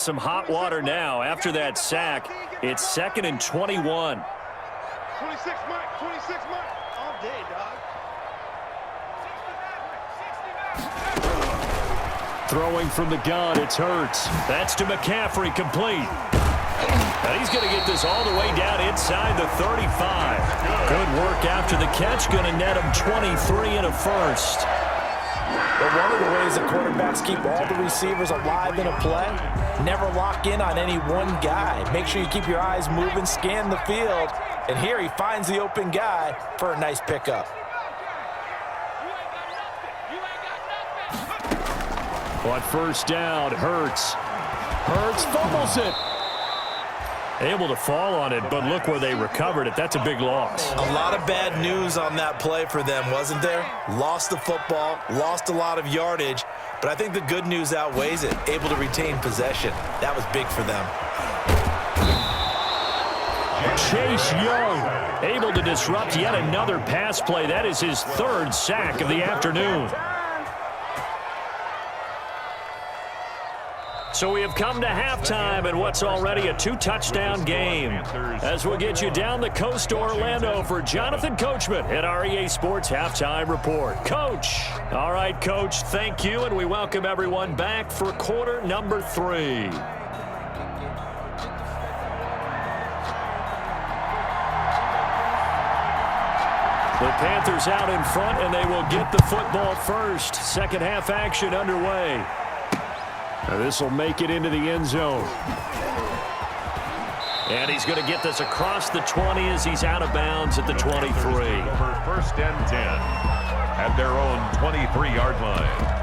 Some hot water now after that sack. It's 2nd and 21. 26 Mike, 26 Mike. All day, dog. Throwing from the gun, it's Hurts. That's to McCaffrey, complete. And he's going to get this all the way down inside the 35. Good work after the catch. Going to net him 23 and a first. But one of the ways that quarterbacks keep all the receivers alive in a play, never lock in on any one guy. Make sure you keep your eyes moving, scan the field. And here he finds the open guy for a nice pickup. On first down, Hurts fumbles it. Able to fall on it, but look where they recovered it. That's a big loss. A lot of bad news on that play for them, wasn't there? Lost the football, lost a lot of yardage, but I think the good news outweighs it. Able to retain possession. That was big for them. Chase Young able to disrupt yet another pass play. That is his 3rd sack of the afternoon. So we have come to halftime in what's already a 2-touchdown game. As we'll get you down the coast to Orlando for Jonathan Coachman at our EA Sports Halftime Report. Coach. All right, Coach, thank you, and we welcome everyone back for quarter number 3. The Panthers out in front, and they will get the football first. Second half action underway. This will make it into the end zone. And he's going to get this across the 20 as he's out of bounds at the 23. Over 1st and 10 at their own 23-yard line.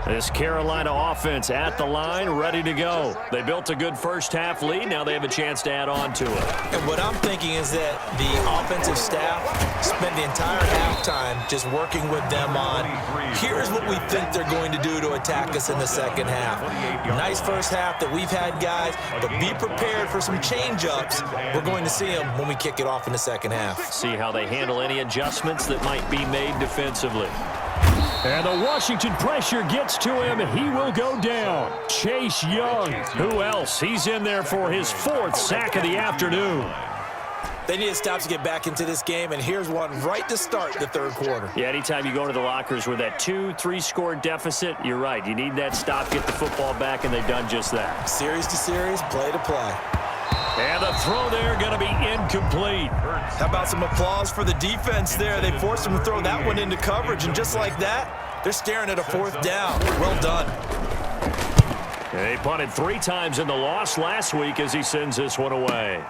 This Carolina offense at the line, ready to go. They built a good first-half lead. Now they have a chance to add on to it. And what I'm thinking is that the offensive staff spent the entire halftime just working with them on, here's what we think they're going to do to attack us in the second half. Nice first half that we've had, guys, but be prepared for some change-ups. We're going to see them when we kick it off in the second half. See how they handle any adjustments that might be made defensively. And the Washington pressure gets to him. He will go down. Chase Young. Who else? He's in there for his 4th sack of the afternoon. They need a stop to get back into this game, and here's one right to start the 3rd quarter. Yeah, anytime you go into the lockers with that 2-3 score deficit, you're right. You need that stop, get the football back, and they've done just that. Series to series, play to play. And the throw there going to be incomplete. How about some applause for the defense there? They forced him to throw that one into coverage, and just like that, they're staring at a 4th down. Well done. They punted 3 times in the loss last week as he sends this one away.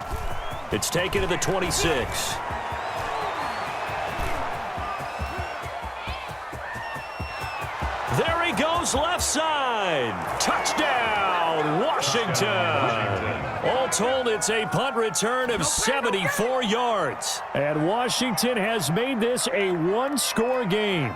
It's taken to the 26. There he goes, left side. Touchdown, Washington. All told, it's a punt return of 74 yards. And Washington has made this a 1-score game.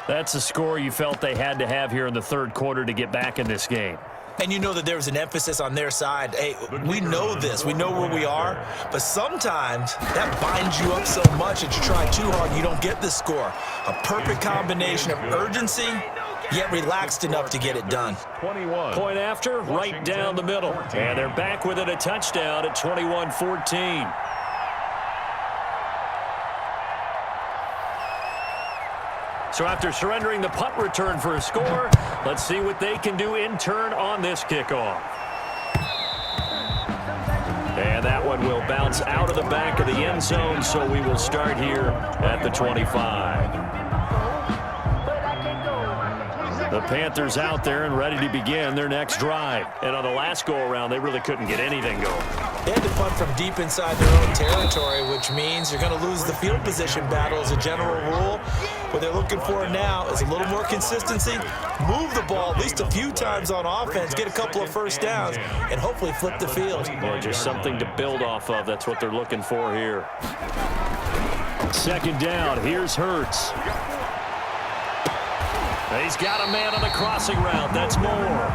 That's a score you felt they had to have here in the 3rd quarter to get back in this game. And you know that there was an emphasis on their side. Hey, we know this. We know where we are. But sometimes that binds you up so much that you try too hard, you don't get the score. A perfect combination of urgency, yet relaxed enough to get it done. 21. Point after, right down the middle. And they're back within a touchdown at 21-14. So after surrendering the punt return for a score, let's see what they can do in turn on this kickoff. And that one will bounce out of the back of the end zone, so we will start here at the 25. The Panthers out there and ready to begin their next drive. And on the last go-around, they really couldn't get anything going. They had to punt from deep inside their own territory, which means you're going to lose the field position battle as a general rule. What they're looking for now is a little more consistency, move the ball at least a few times on offense, get a couple of first downs, and hopefully flip the field. Yeah, just something to build off of. That's what they're looking for here. 2nd down. Here's Hurts. He's got a man on the crossing route. That's Moore.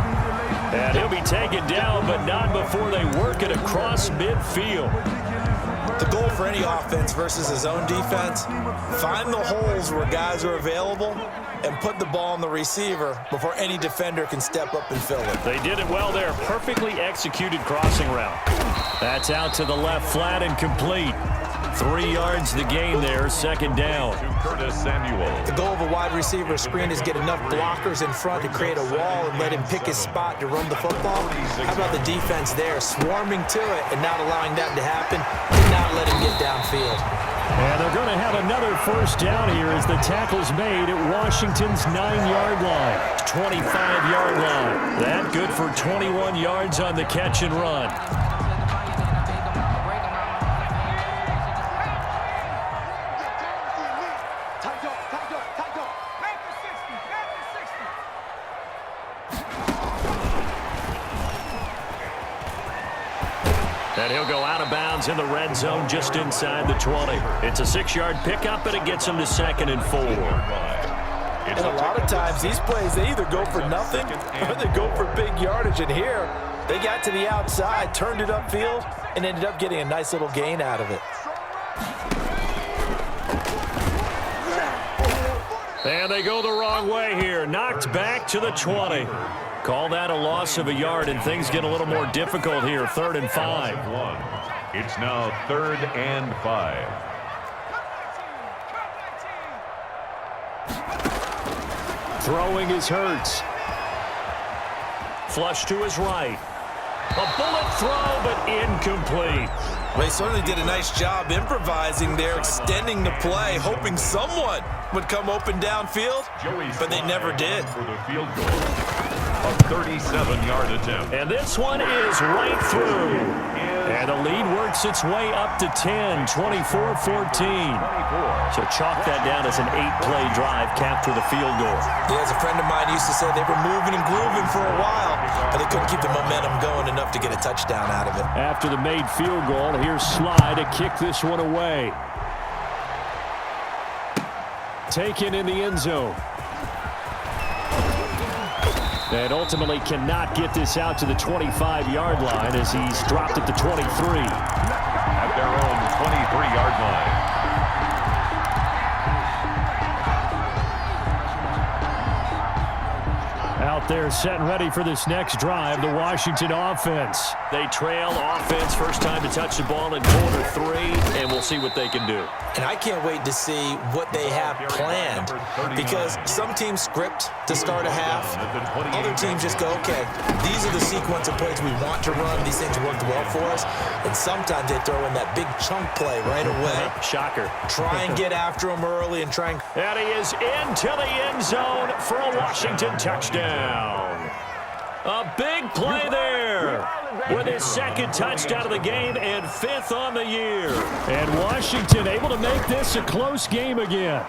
And he'll be taken down, but not before they work it across midfield. The goal for any offense versus a zone defense, find the holes where guys are available and put the ball on the receiver before any defender can step up and fill it. They did it well there. Perfectly executed crossing route. That's out to the left flat and complete. 3 yards the gain there, second down. Curtis Samuel. The goal of a wide receiver screen is get enough blockers in front to create a wall and let him pick his spot to run the football. How about the defense there, swarming to it and not allowing that to happen and not let him get downfield. And they're going to have another first down here as the tackle's made at Washington's 9-yard line. 25-yard line. That good for 21 yards on the catch and run. And he'll go out of bounds in the red zone just inside the 20. It's a 6-yard pickup, and it gets him to 2nd and 4. And a lot of times, these plays, they either go for nothing or they go for big yardage. And here, they got to the outside, turned it upfield, and ended up getting a nice little gain out of it. And they go the wrong way here. Knocked back to the 20. Call that a loss of a yard, and things get a little more difficult here. 3rd and 5. It's now 3rd and 5. Throwing is Hurts. Flush to his right. A bullet throw, but incomplete. Well, they certainly did a nice job improvising there, extending the play, hoping someone would come open downfield, but they never did. For the field goal. A 37-yard attempt. And this one is right through. And the lead works its way up to 10, 24-14. So chalk that down as an 8-play drive capped with a field goal. Yeah, as a friend of mine used to say, they were moving and grooving for a while, but they couldn't keep the momentum going enough to get a touchdown out of it. After the made field goal, here's Sly to kick this one away. Taken in the end zone. And ultimately cannot get this out to the 25-yard line as he's dropped at the 23. At their own 23-yard line. Out there set and ready for this next drive, the Washington offense. They trail offense, first time to touch the ball in quarter 3, and we'll see what they can do. And I can't wait to see what they have planned, because some teams script to start a half. Other teams just go, okay, these are the sequence of plays we want to run. These things worked well for us. And sometimes they throw in that big chunk play right away. Shocker. Try and get after them early and try and... And he is into the end zone for a Washington touchdown. A big play there with his 2nd touchdown of the game and 5th on the year. And Washington able to make this a close game again.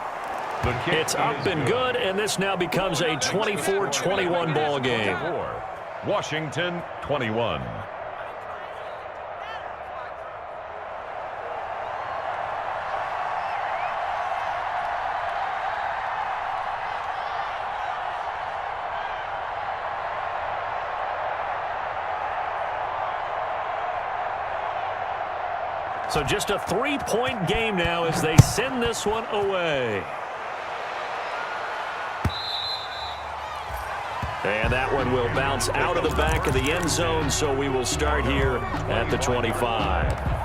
It's up and good, and this now becomes a 24-21 ball game. Washington 21. So just a 3-point game now as they send this one away. And that one will bounce out of the back of the end zone, so we will start here at the 25.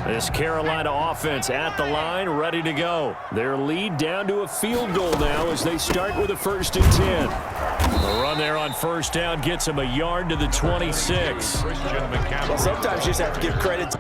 This Carolina offense at the line, ready to go. Their lead down to a field goal now as they start with a 1st and 10. The run there on first down gets them a yard to the 26. Well, sometimes you just have to give credit to...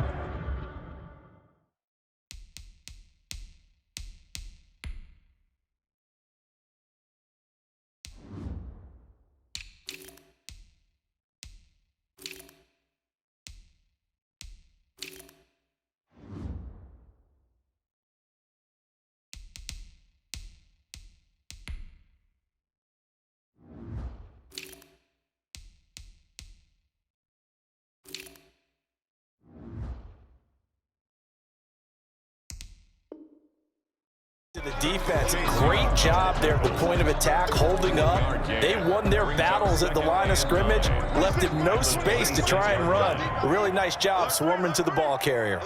the defense. Great job there at the point of attack, holding up. They won their battles at the line of scrimmage, left him no space to try and run. A really nice job swarming to the ball carrier.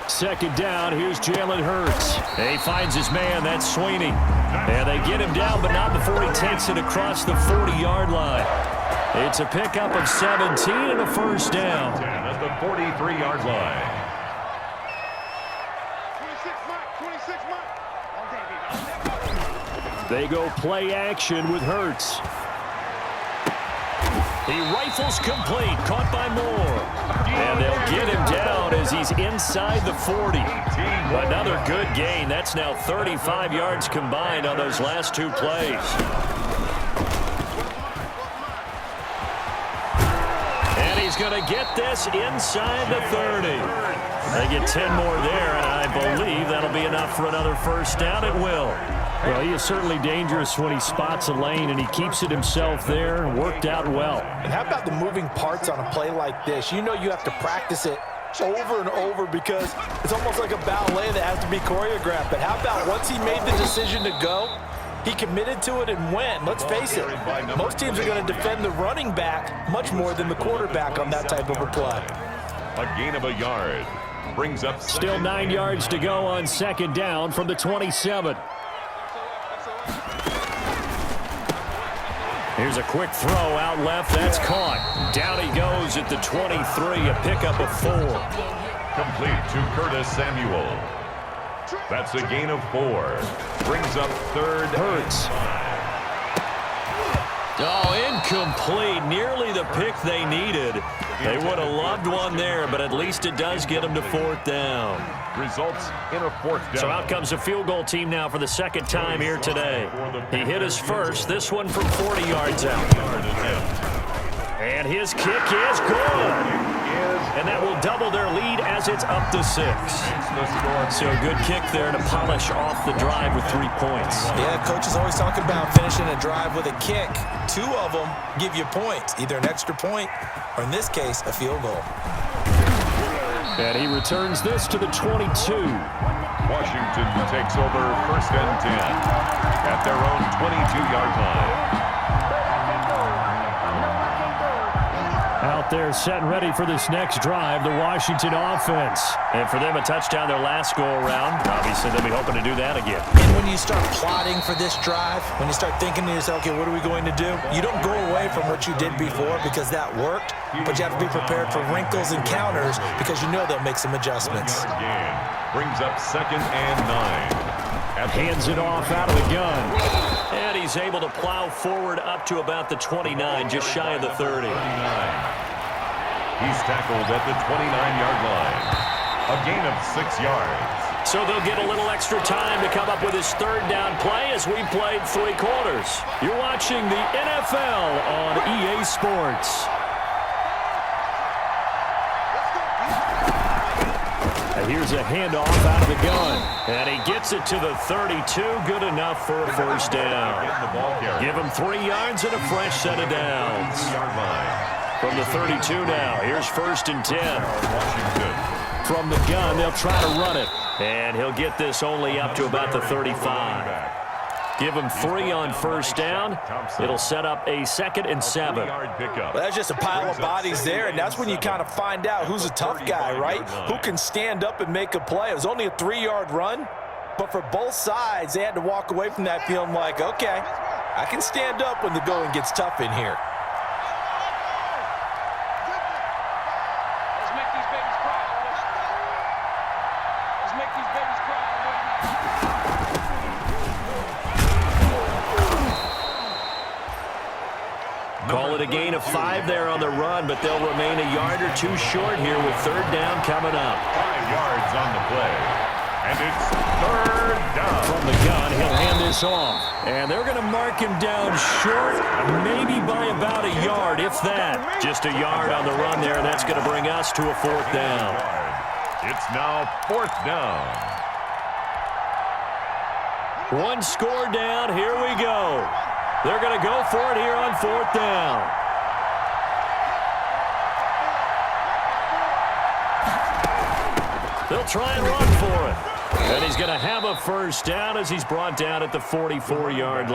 Second down, here's Jalen Hurts. He finds his man, that's Sweeney. And they get him down, but not before he takes it across the 40-yard line. It's a pickup of 17 and a first down. At the 43-yard line. 26 mark. They go play action with Hurts. He rifles complete, caught by Moore. And they'll get him down as he's inside the 40. Another good gain. That's now 35 yards combined on those last two plays. And he's going to get this inside the 30. They get 10 more there, and I believe that'll be enough for another first down. It will. Well, he is certainly dangerous when he spots a lane, and he keeps it himself there. Worked out well. And how about the moving parts on a play like this? You know you have to practice it over and over because it's almost like a ballet that has to be choreographed. But how about once he made the decision to go, he committed to it and went. Let's face it, most teams are going to defend the running back much more than the quarterback on that type of a play. A gain of a yard. Brings up still 9 yards to go on second down from the 27. Here's a quick throw out left. That's caught. Down he goes at the 23, a pickup of 4. Complete to Curtis Samuel. That's a gain of 4. Brings up third. Hurts. Oh, incomplete. Nearly the pick they needed. They would have loved one there, but at least it does get them to fourth down. Results in a fourth down. So out comes the field goal team now for the second time here today. He hit his first, this one from 40 yards out. And his kick is good. And that will double their lead as it's up to 6. So a good kick there to polish off the drive with 3 points. Yeah, coach is always talking about finishing a drive with a kick. 2 of them give you points, either an extra point or, in this case, a field goal. And he returns this to the 22. Washington takes over first and 10 at their own 22-yard line. Out there set and ready for this next drive, the Washington offense. And for them, a touchdown their last go-around. Obviously, they'll be hoping to do that again. And when you start plotting for this drive, when you start thinking to yourself, okay, what are we going to do? You don't go away from what you did before because that worked, but you have to be prepared for wrinkles and counters because you know they'll make some adjustments. Brings up second and 9. Hands it off out of the gun. And he's able to plow forward up to about the 29, just shy of the 30. He's tackled at the 29-yard line. A gain of 6 yards. So they'll get a little extra time to come up with his third down play as we played 3 quarters. You're watching the NFL on EA Sports. And here's a handoff out of the gun. And he gets it to the 32. Good enough for a first down. Give him 3 yards and a fresh set of downs. From the 32 now, here's first and 10. From the gun, they'll try to run it. And he'll get this only up to about the 35. Give him 3 on first down. It'll set up a 2nd and 7. Well, that's just a pile of bodies there, and that's when you kind of find out who's a tough guy, right? Who can stand up and make a play. It was only a 3-yard run, but for both sides, they had to walk away from that feeling like, okay, I can stand up when the going gets tough in here. Call it a gain of 5 there on the run, but they'll remain a yard or 2 short here with third down coming up. 5 yards on the play. And it's third down. From the gun, he'll hand this off. And they're going to mark him down short, maybe by about a yard, if that. Just a yard on the run there, and that's going to bring us to a 4th down. It's now 4th down. 1 score down, here we go. They're going to go for it here on 4th down. They'll try and run for it. And he's going to have a first down as he's brought down at the 44-yard line.